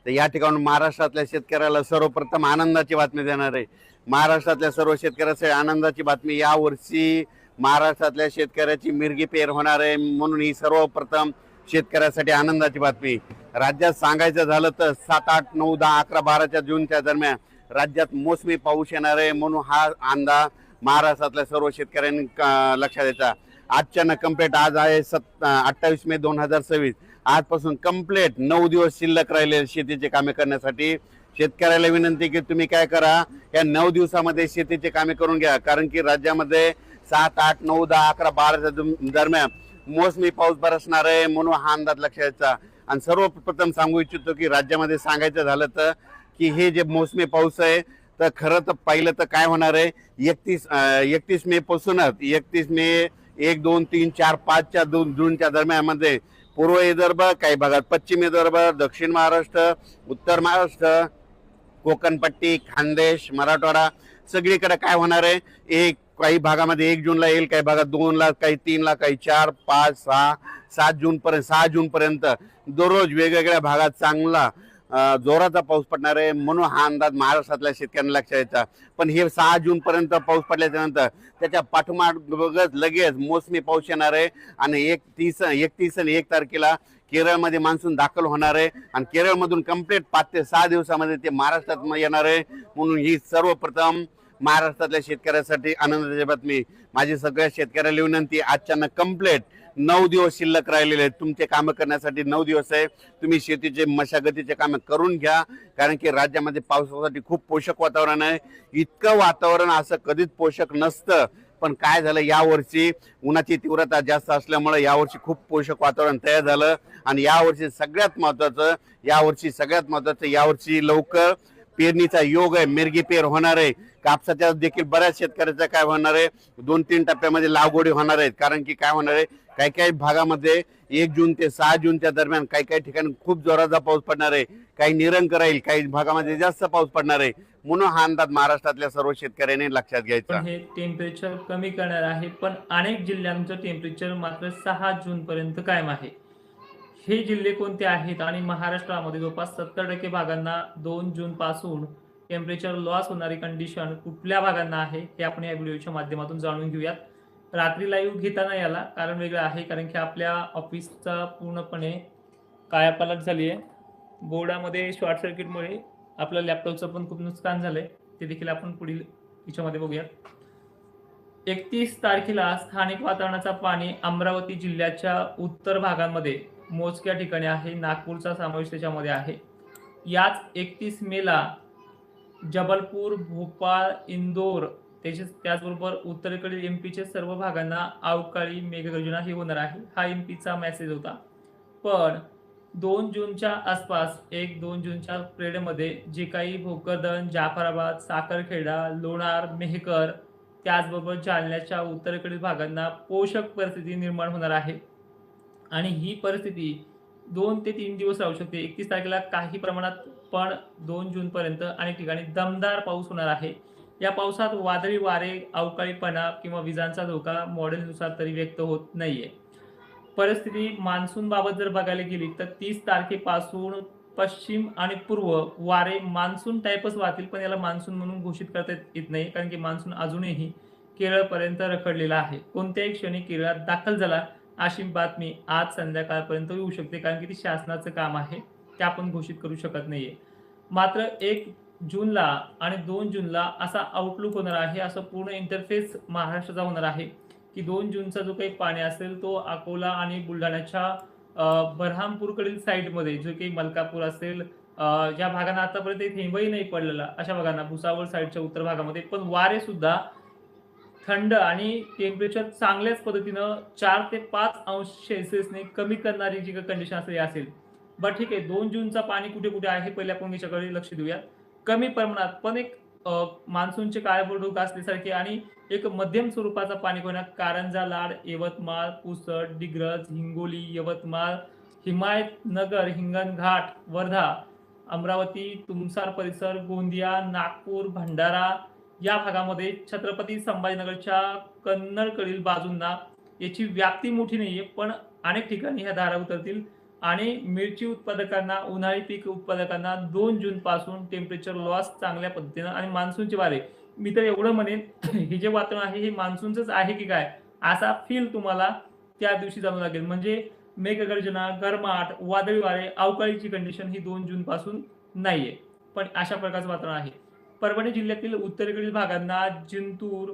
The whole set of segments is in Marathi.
तर या ठिकाणी महाराष्ट्रातल्या शेतकऱ्याला सर्वप्रथम आनंदाची बातमी देणार आहे। महाराष्ट्रातल्या सर्व शेतकऱ्यासाठी आनंदाची बातमी, या वर्षी महाराष्ट्रातल्या शेतकऱ्याची मिरगी पेर होणार आहे, म्हणून ही सर्वप्रथम शेतकऱ्यासाठी आनंदाची बातमी। राज्यात सांगायचं झालं तर 7, 8, 9, 10, 11, 12 जूनच्या दरम्यान राज्यात मोसमी पाऊस येणार आहे, म्हणून हा अंदाज महाराष्ट्रातल्या सर्व शेतकऱ्यांनी लक्षात द्यायचा। आजच्यानं कंप्लीट आज आहे 28 मे 2026। आजपासून कंप्लीट 9 दिवस शिल्लक राहिले शेतीचे कामे करण्यासाठी। शेतकऱ्याला विनंती की तुम्ही काय करा, या 9 दिवसामध्ये शेतीचे कामे करून घ्या, कारण की राज्यामध्ये 7, 8, 9, 10, 11, 12 दरम्यान मोसमी पाऊस बरसणार आहे, म्हणून हा अंदाज लक्षात घ्यायचा। आणि सर्वप्रथम सांगू इच्छितो की राज्यामध्ये सांगायचं झालं तर की हे जे मोसमी पाऊस आहे तर खरं तर पहिलं तर काय होणार आहे, 31 मे पासूनच 31 मे 1, 2, 3, 4, 5 जूनच्या दरम्यान मध्ये पूर्व विदर्भ, काही भागात पश्चिम विदर्भ, दक्षिण महाराष्ट्र, उत्तर महाराष्ट्र, कोकणपट्टी, खानदेश, मराठवाडा सगळीकडे काय होणार आहे, काही भागामध्ये 1 जूनला येईल, काही भागात 2 ला, काही 3 ला, काही 4, 5, 6, 6 जून पर्यंत दररोज वेगवेगळ्या भागात चांगला जोराचा पाऊस पडणार आहे, म्हणून हा अंदाज महाराष्ट्रातल्या शेतकऱ्यांना लक्षात यायचा। पण हे 6 जून पर्यंत पाऊस पडल्याच्या नंतर त्याच्या पाठोपाठ लगेच मोसमी पाऊस येणार आहे आणि 31 आणि 1 तारखेला केरळमध्ये मान्सून दाखल होणार आहे आणि केरळमधून कंप्लीट 5 ते 6 दिवसामध्ये ते महाराष्ट्रात येणार आहे, म्हणून ही सर्वप्रथम महाराष्ट्रातल्या शेतकऱ्यासाठी आनंदाची बातमी। माझी सगळ्या शेतकऱ्याला विनंती, आजच्यानं कंप्लीट 9 दिवस शिल्लक राहिलेले आहेत, तुमचे कामं करण्यासाठी 9 दिवस आहे, तुम्ही शेतीचे मशागतीचे कामं करून घ्या, कारण की राज्यामध्ये पावसासाठी खूप पोषक वातावरण आहे। इतकं वातावरण असं कधीच पोषक नसतं, पण काय झालं, यावर्षी उन्हाची तीव्रता जास्त असल्यामुळे यावर्षी खूप पोषक वातावरण तयार झालं। आणि यावर्षी सगळ्यात महत्वाचं यावर्षी लवकर पेरणीचा योग आहे, मिरगी पेर होणार आहे। कापसाच्या देखील बऱ्याच शेतकऱ्याचा काय होणार आहे, 2-3 टप्प्यामध्ये लागवडी होणार आहेत, कारण की काय होणार आहे, काही काही भागामध्ये 1 जून ते 6 जूनच्या दरम्यान काही ठिकाणी खूप जोराचा पाऊस पडणार आहे, काही निरंक राहील, काही भागामध्ये जास्त पाऊस पडणार आहे, म्हणून हा अंदाज महाराष्ट्रातल्या सर्व शेतकऱ्यांनी लक्षात घ्यायचा। पण हे टेम्परेचर कमी करणार आहे, पण अनेक जिल्ह्यांचं टेम्परेचर मात्र 6 जून पर्यंत कायम आहे। हे जिल्हे कोणते आहेत आणि महाराष्ट्रामध्ये जवळपास 70% भागांना 2 जून पासून टेम्परेचर लॉस होणारी कंडिशन कुठल्या भागांना आहे, हे आपण या व्हिडिओच्या माध्यमातून जाणून घेऊयात। रात्री लाईव्ह घेता नाही आला, कारण वेगळं आहे, कारण की आपल्या ऑफिसचा पूर्णपणे कायापालट झाली आहे। बोर्डामध्ये शॉर्ट सर्किटमुळे आपल्या लॅपटॉपचं पण खूप नुकसान झालंय, ते देखील आपण पुढील याच्यामध्ये बघूयात। 31 तारखेला स्थानिक वातावरणाचा पाणी अमरावती जिल्ह्याच्या उत्तर भागांमध्ये मोजक्या ठिकाणी आहे, नागपूरचा समावेश त्याच्यामध्ये आहे। याच 31 मेला जबलपूर, भोपाळ, इंदोर त्याचबरोबर उत्तरेकडील एमपीच्या सर्व भागांना अवकाळी मेघगर्जना ही होणार आहे, हा एमपीचा मेसेज होता। पण 2 जूनच्या आसपास 1-2 जूनच्या पिरियडमध्ये जे काही भोकरदन, जाफराबाद, साखरखेडा, लोणार, मेहकर त्याचबरोबर जालन्याच्या उत्तरेकडील भागांना पोषक परिस्थिती निर्माण होणार आहे आणि ही परिस्थिती 2 ते 3 दिवस राहू शकते। 31 तारखेला काही प्रमाणात, पण 2 जून पर्यंत अनेक ठिकाणी दमदार पाऊस होणार आहे। या पावसात वादळी वारे, अवकाळीपणा किंवा विजांचा धोका मॉडेलनुसार तरी व्यक्त होत नाहीये। परिस्थिती मान्सून बाबत जर बघायला गेली तर 30 तारखेपासून पश्चिम आणि पूर्व वारे मान्सून टाईपच वाहतील, पण याला मान्सून म्हणून घोषित करता येत नाही, कारण की मान्सून अजूनही केरळपर्यंत रखडलेला आहे। कोणत्याही क्षणी केरळात दाखल झाला अशी बातमी आज संध्याकाळपर्यंत येऊ शकते, कारण की ती शासनाचं काम आहे, ते आपण घोषित करू शकत नाहीये। मात्र 1 जूनला आणि 2 जूनला असा आउटलुक होणार आहे, असं पूर्ण इंटरफेस महाराष्ट्राचा होणार आहे की 2 जूनचा जो काही पाणी असेल तो अकोला आणि बुलढाण्याच्या बऱ्हामपूरकडील साईडमध्ये, जो काही मलकापूर असेल, ज्या भागांना आतापर्यंत थेंबही नाही पडलेला अशा भागांना, भुसावळ साईडच्या उत्तर भागामध्ये पण वारे सुद्धा थंड आणि टेम्परेचर चांगल्याच पद्धतीनं 4 ते 5 अंश सेल्सिअसने कमी करणारी जी काही कंडिशन असेल। बरं ठीक आहे, 2 जूनचा पाणी कुठे कुठे आहे पहिले आपण याच्याकडे लक्ष देऊयात। कमी प्रमाणात पण एक मान्सूनचे काळभोर असल्यासारखे आणि एक मध्यम स्वरूपाचा पाणी होणार कारंजा, लाड, यवतमाळ, पुसद, डिग्रज, हिंगोली, यवतमाळ, हिमायतनगर, हिंगणघाट, वर्धा, अमरावती, तुमसार परिसर, गोंदिया, नागपूर, भंडारा या भागामध्ये छत्रपती संभाजीनगरच्या कन्नडकडील बाजूंना याची व्याप्ती मोठी नाहीये, पण अनेक ठिकाणी ह्या धारा उतरतील। आणि मिरची उत्पादकांना, उन्हाळी पीक उत्पादकांना 2 जून पासून टेम्परेचर लॉस चांगल्या पद्धतीनं आणि मान्सूनचे वारे. मी तर एवढं म्हणेन हे जे वातावरण आहे हे मान्सूनचंच आहे की काय असा फील तुम्हाला त्या दिवशी जाणवू लागेल. म्हणजे मेघगर्जना, गरमाट, वादळी वारे, अवकाळीची कंडिशन ही 2 जून पासून नाहीये. पण अशा प्रकारचं वातावरण आहे. परभणी जिल्ह्यातील उत्तरेकडील भागांना जिंतूर,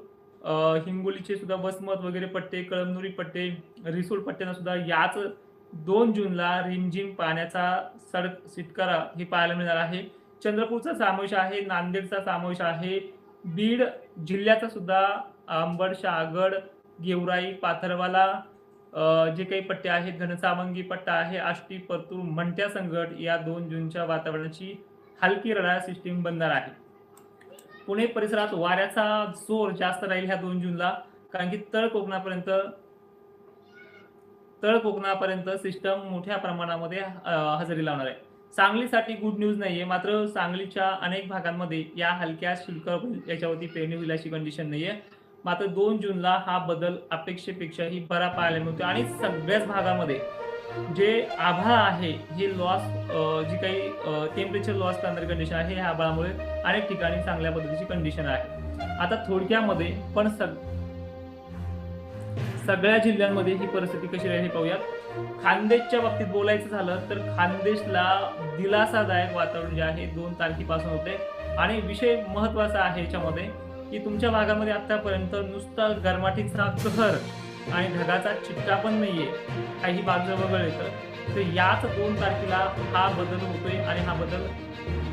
हिंगोलीचे सुद्धा वसमत वगैरे पट्टे, कळमनुरी पट्टे, रिसोड पट्ट्यांना सुद्धा याच 2 जूनला रिमझिम पाण्याचा शितकारा हे पाहायला मिळणार आहे. चंद्रपूरचा समावेश आहे, नांदेडचा समावेश आहे, बीड जिल्ह्याचा सुद्धा अंबड, शहागड, गेवराई, पाथरवाला जे काही पट्टे आहेत, घनसावंगी पट्टा आहे, आष्टी, परतूर, मंठ्या संगट या 2 जूनच्या वातावरणाची हलकी रडार सिस्टीम बनणार आहे. पुणे परिसरात वाऱ्याचा जोर जास्त राहील ह्या 2 जूनला, कारण की तळ कोकणापर्यंत सिस्टम मोठ्या प्रमाणामध्ये हजेरी लावणार आहे. सांगलीसाठी गुड न्यूज नाहीये, मात्र सांगलीच्या अनेक भागांमध्ये या हलक्या शुल्क याच्यावरती पेरणी होईल अशी कंडिशन नाहीये. मात्र 2 जूनला हा बदल अपेक्षेपेक्षाही बरा पाहायला मिळतो आणि सगळ्याच भागामध्ये जे आभाळ आहे हे लॉस, जी काही टेम्परेचर लॉस करणारी कंडिशन आहे ह्या आभाळामुळे अनेक ठिकाणी चांगल्या पद्धतीची कंडिशन आहे. आता थोडक्यामध्ये पण सगळ्या जिल्ह्यांमध्ये ही परिस्थिती कशी राहील हे पाहूयात. खानदेशच्या बाबतीत बोलायचं झालं तर खानदेशला दिलासादायक वातावरण जे आहे 2 तारखेपासून होते आणि विषय महत्वाचा आहे याच्यामध्ये की तुमच्या भागामध्ये आतापर्यंत नुसता गरमाटीचा कहर आणि ढगाचा चिट्टा पण नाहीये, काही भाग जर वगळले तर याच 2 तारखेला हा बदल होतोय आणि हा बदल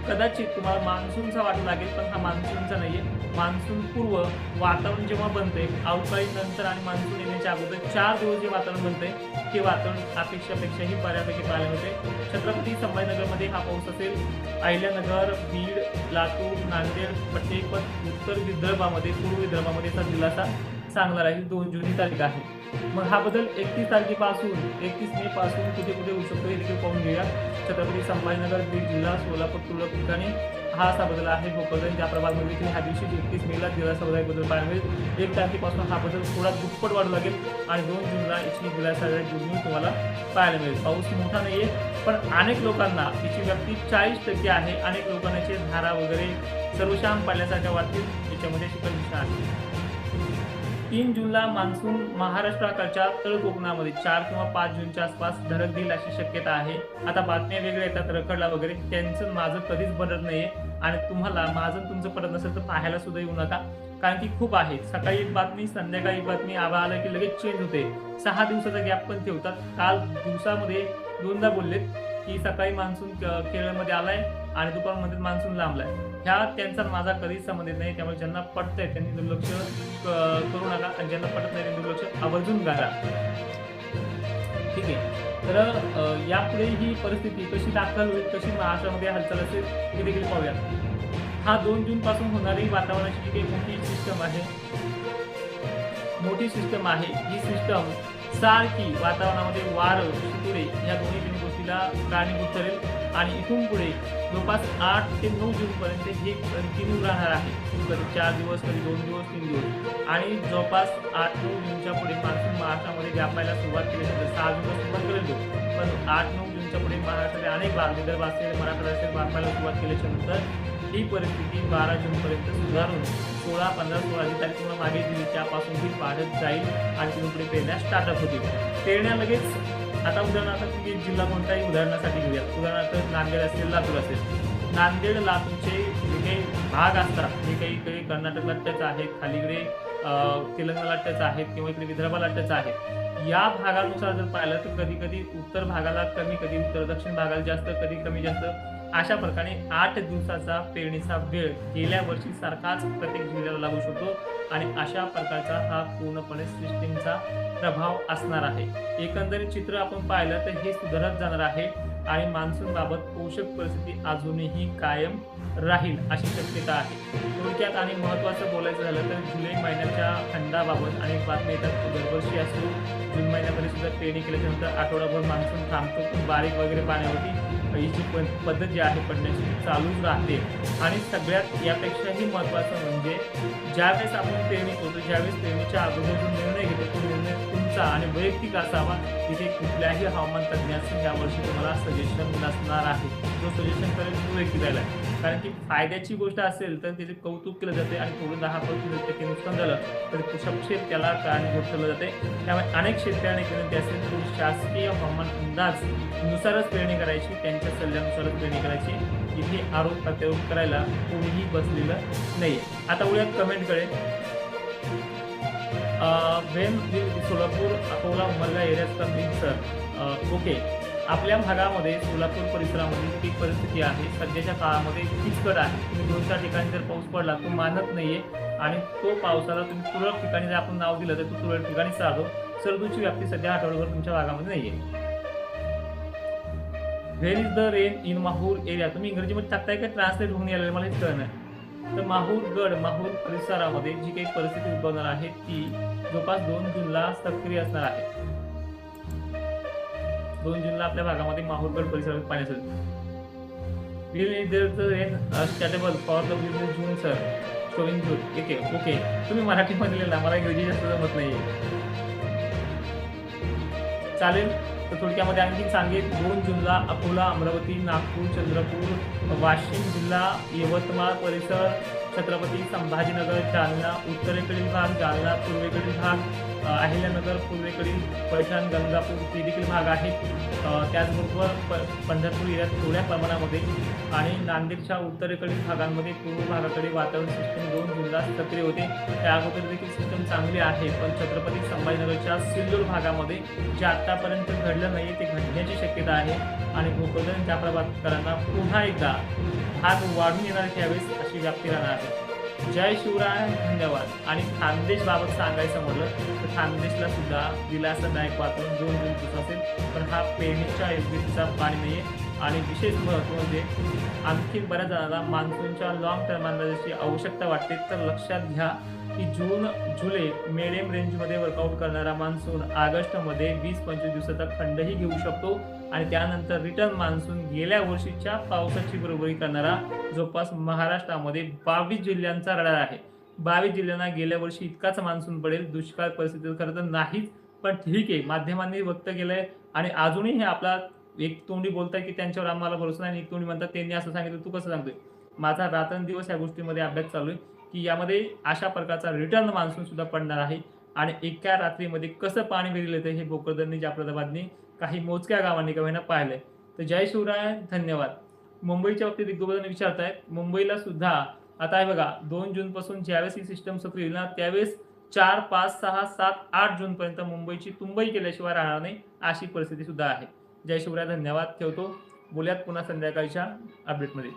कदाचित तुम्हाला मान्सूनचा वाटू लागेल, पण हा मान्सूनचा नाहीये. मान्सून पूर्व वातावरण जेव्हा बनते, अवकाळी नंतर आणि मान्सून येण्याच्या अगोदर 4 दिवस जे वातावरण बनते ते वातावरण अपेक्षापेक्षाही बऱ्यापैकी पाहायला मिळते. छत्रपती संभाजीनगरमध्ये हा पाऊस असेल, अहिल्यानगर, बीड, लातूर, नांदेड पट्टे, पण उत्तर विदर्भामध्ये, पूर्व विदर्भामध्ये याचा दिलासा चांगला राहील. 2 जून ही तारीख आहे. मग हा बदल 31 तारखेपासून 31 मे पासून कुठे कुठे होऊ शकतो हे देखील पाहून घेऊया. छत्रपती संभाजीनगर, बीड जिल्हा, सोलापूर, तुळजापूर ठिकाणी हा असा बदल आहे. भोकरदन ह्या प्रभागामध्ये देखील ह्या दिवशी 31 मेला दिलासादायक बदल पाहायला मिळेल. 1 तारखेपासून हा बदल थोडा दुप्पट वाढू लागेल आणि 2 जूनला याची दिलासादायक गुड न्यूज तुम्हाला पाहायला मिळेल. पाऊस मोठा नाहीये, पण अनेक लोकांना याची व्याप्ती 40% आहे. अनेक लोकांना याचे धारा वगैरे सर्वशाम पाडल्यासारख्या वाटतील, याच्यामध्ये अशी कंडिशन आहे. 3 जूनला मान्सून महाराष्ट्राकडच्या तळ कोकणामध्ये 4 किंवा 5 जूनच्या आसपास धडक देईल अशी शक्यता आहे. आता बातम्या वेगळ्या येतात, रखडला वगैरे, त्यांचं माझं कधीच पडत नाहीये आणि तुम्हाला माझं तुमचं पडत नसेल तर पाहायला सुद्धा येऊ नका, कारण की खूप आहे. सकाळी एक बातमी, संध्याकाळी एक बातमी, आभाळ आलं की लगेच चेंज होते. 6 दिवसाचा गॅप पण ठेवतात. काल दिवसामध्ये 2दा बोललेत की सकाळी मान्सून केरळमध्ये आलाय आणि दुपारमध्ये मान्सून लांबलाय. ह्या त्यांचा माझा कधीच संबंध नाही. त्यामुळे ज्यांना पटतंय त्यांनी दुर्लक्ष करू नका आणि ज्यांना पटत नाही त्यांनी दुर्लक्ष आवर्जून करा. ठीक आहे. तर यापुढे ही परिस्थिती कशी दाखल होईल, कशी महाराष्ट्रामध्ये हालचाल असेल हे देखील पाहूया. हा 2 जून पासून होणारी वातावरणाची जी काही मोठी सिस्टम आहे, ही सिस्टम सारखी वातावरणामध्ये वारं, शितुरे या दोन्ही गोष्टीला कारणीभूत ठरेल आणि इथून पुढे जवळपास 8 ते 9 जूनपर्यंत हे कंटिन्यू राहणार आहे. कधी 4 दिवस, कधी 2 दिवस, 3 दिवस आणि जवळपास 8-9 जूनच्या पुढे मान्सून महाराष्ट्रामध्ये व्यापायला सुरुवात केल्यानंतर 6 जूनला सुरुवात करेल, पण 8-9 जूनच्या पुढे महाराष्ट्रातील अनेक भाग, विदर्भ असेल, मराठवाडा असेल, व्यापायला सुरुवात केल्याच्या नंतर ही परिस्थिती 12 जूनपर्यंत सुधारून 16, 15, 16 तारीख किंवा मागे दिली त्यापासून ही वाढत जाईल आणि तिथून पुढे पेरण्या स्टार्टअप होतील. पेरण्या लगेच आता उदाहरणार्थ तुम्ही जिल्हा कोणताही उदाहरणासाठी घेऊया. उदाहरणार्थ नांदेड असेल, लातूर असेल. नांदेड, लातूरचे जे काही भाग असतात, जे काही कर्नाटकला टच आहेत, खालीकडे तेलंगणाला टच आहेत किंवा इकडे विदर्भाला टच आहेत, या भागानुसार जर पाहिलं तर कधी कधी उत्तर भागाला कमी, कधी उत्तर दक्षिण भागाला जास्त, कधी कमी जास्त, अशा प्रकारे 8 दिवसाचा पेरणीचा वेळ गेल्या वर्षी सारखाच प्रत्येक जिल्ह्याला लागू शकतो आणि अशा प्रकारचा हा पूर्णपणे सिस्टीमचा प्रभाव असणार आहे. एकंदरीत चित्र आपण पाहिलं तर हे सुधारत जाणार आहे आणि मान्सून बाबत पोषक परिस्थिती अजूनही कायम राहील अशी शक्यता आहे. थोडक्यात आणि महत्त्वाचं बोलायचं झालं तर जुलै महिन्याच्या खंडाबाबत अनेक बातम्या येतात. दरवर्षी असतो जून महिन्यामध्ये सुद्धा पेरणी केल्याच्यानंतर आठवडाभर मान्सून थांबतो, खूप बारीक वगैरे पाणी होती. ही पद्धत जी आहे पडण्याची चालूच राहते आणि सगळ्यात यापेक्षाही महत्त्वाचं म्हणजे ज्यावेळेस आपण पेरणी करतो, ज्यावेळेस पेरणीच्या अगोदर जो निर्णय घेतो तो निर्णय तुमचा आणि वैयक्तिक असावा. तिथे कुठल्याही हवामान तज्ज्ञाचं यावर्षी तुम्हाला सजेशन नसणार आहे. जो सजेशन करेल तो व्यक्ती राहिला. कारण की फायद्याची गोष्ट असेल तर त्याचे कौतुक केलं जाते आणि थोडं 10% नुकसान झालं तर कुशलक्षेप त्याला कारणीभूत ठरलं जाते. त्यामुळे अनेक शेतकऱ्यांनी विनंती असेल तर शासकीय हवामान अंदाज नुसारच पेरणी करायची, त्यांच्या सल्ल्यानुसारच पेरणी करायची. इथे आरोप प्रत्यारोप करायला कोणीही बसलेलं नाही. आता उद्या कमेंटकडे when Solapur Akola Umarga areas coming sir. Okay, आपल्या भागामध्ये सोलापूर परिसरामध्ये पीक परिस्थिती आहे सध्याच्या काळामध्ये किचकट आहे. तुम्ही 2-4 ठिकाणी जर पाऊस पडला तो मानत नाहीये आणि तो पावसाला तुम्ही तुरळक ठिकाणी जर आपण नाव दिलं तर तो तुरळक ठिकाणी चालतो. सरदूची व्याप्ती सध्या आठवड्याभर तुमच्या भागामध्ये नाहीये. Where is the rain in Mahur area. तुम्ही इंग्रजीमध्ये टाकताय का ट्रान्सलेट होऊन यायला मला हेच कळणार. तर माहूर परिसरामध्ये जी काही परिस्थिती उद्भवणार आहे ती जवळपास 2 जूनला सक्रिय असणार आहे. 2 जूनला आपल्या भागामध्ये माहूरगड परिसरात पाणी असेल. Will is there the rain stable for the will June sir showing June. Okay, तुम्ही मराठीमध्ये लिहिला, मला इंग्रजी जास्त जमत नाहीये. चालेल, तर थोडक्यामध्ये आणखी सांगेन 2 जूनला अकोला, अमरावती, नागपूर, चंद्रपूर, वाशिम जिल्हा, यवतमाळ परिसर, छत्रपती संभाजीनगर, जालना, उत्तरेकडील भाग, जालना पूर्वेकडील भाग, अहिल्यानगर पूर्वेकडील पैठण, गंगापूर हे देखील भाग आहेत. त्याचबरोबर पंढरपूर एरियात थोड्या प्रमाणामध्ये आणि नांदेडच्या उत्तरेकडील भागांमध्ये पूर्व भागाकडे वातावरण सिस्टम 2 जूनला सक्रिय होते. त्या अगोदर देखील सिस्टम चांगली आहे, पण छत्रपती संभाजीनगरच्या सिल्लोड भागामध्ये जे आतापर्यंत घडलं नाही ते घडण्याची शक्यता आहे आणि भूप्रदन त्या प्रभातकरांना पुन्हा एकदा भाग वाढून येणार त्यावेळेस अशी व्याप्ती राहणार आहे. जय शिवराय, धन्यवाद. आणि खानदेशबाबत सांगायचं म्हटलं तर खानदेशला सुद्धा दिलासादायक वातावरण 2 जून असेल, पण हा पेरणीच्या योग्यतेचा पाणी नाही आहे. आणि विशेष महत्त्व म्हणजे आणखी बऱ्याच जणांना मान्सूनच्या लॉंग टर्म अंदाजाची आवश्यकता वाटते. तर लक्षात घ्या की जून जुलै मिडियम रेंजमध्ये वर्कआउट करणारा मान्सून ऑगस्टमध्ये 20-25 दिवसाचा खंडही घेऊ शकतो आणि त्यानंतर रिटर्न मान्सून गेल्या वर्षीच्या पावसाची बरोबरी करणारा जवळपास महाराष्ट्रामध्ये 22 जिल्ह्यांचा रडार आहे. 22 जिल्ह्यांना गेल्या वर्षी इतकाच मान्सून पडेल. दुष्काळ परिस्थिती खरं तर नाहीच, पण ठीक आहे, माध्यमांनी व्यक्त केलंय आणि अजूनही हे आपला एक तोंडी बोलताय की त्यांच्यावर आम्हाला भरोसा नाही, एक तोंडी म्हणतात त्यांनी असं सांगितलं, तू कसं सांगतोय. माझा रात्रंदिवस या गोष्टीमध्ये अभ्यास चालू आहे की यामध्ये अशा प्रकारचा रिटर्न मान्सून सुद्धा पडणार आहे आणि एका रात्रीमध्ये कसं पाणी विहिरीला येतं हे भोकरदननी जाफराबादनी काही मोजक्या गावांनी का होईना पाहिलंय. तर जय शिवराय, धन्यवाद. मुंबईच्या बाबतीत एक दोघं जण विचारतायत. मुंबईला सुद्धा आता आहे बघा 2 जून पासून ज्यावेळेस ही सिस्टम सक्रिय होईल ना त्यावेळेस 4, 5, 6, 7, 8 जून पर्यंत मुंबईची तुंबई केल्याशिवाय राहणार नाही अशी परिस्थिती सुद्धा आहे. जय शिवराय, धन्यवाद. ठेवतो. बोलूयात पुन्हा संध्याकाळच्या अपडेटमध्ये.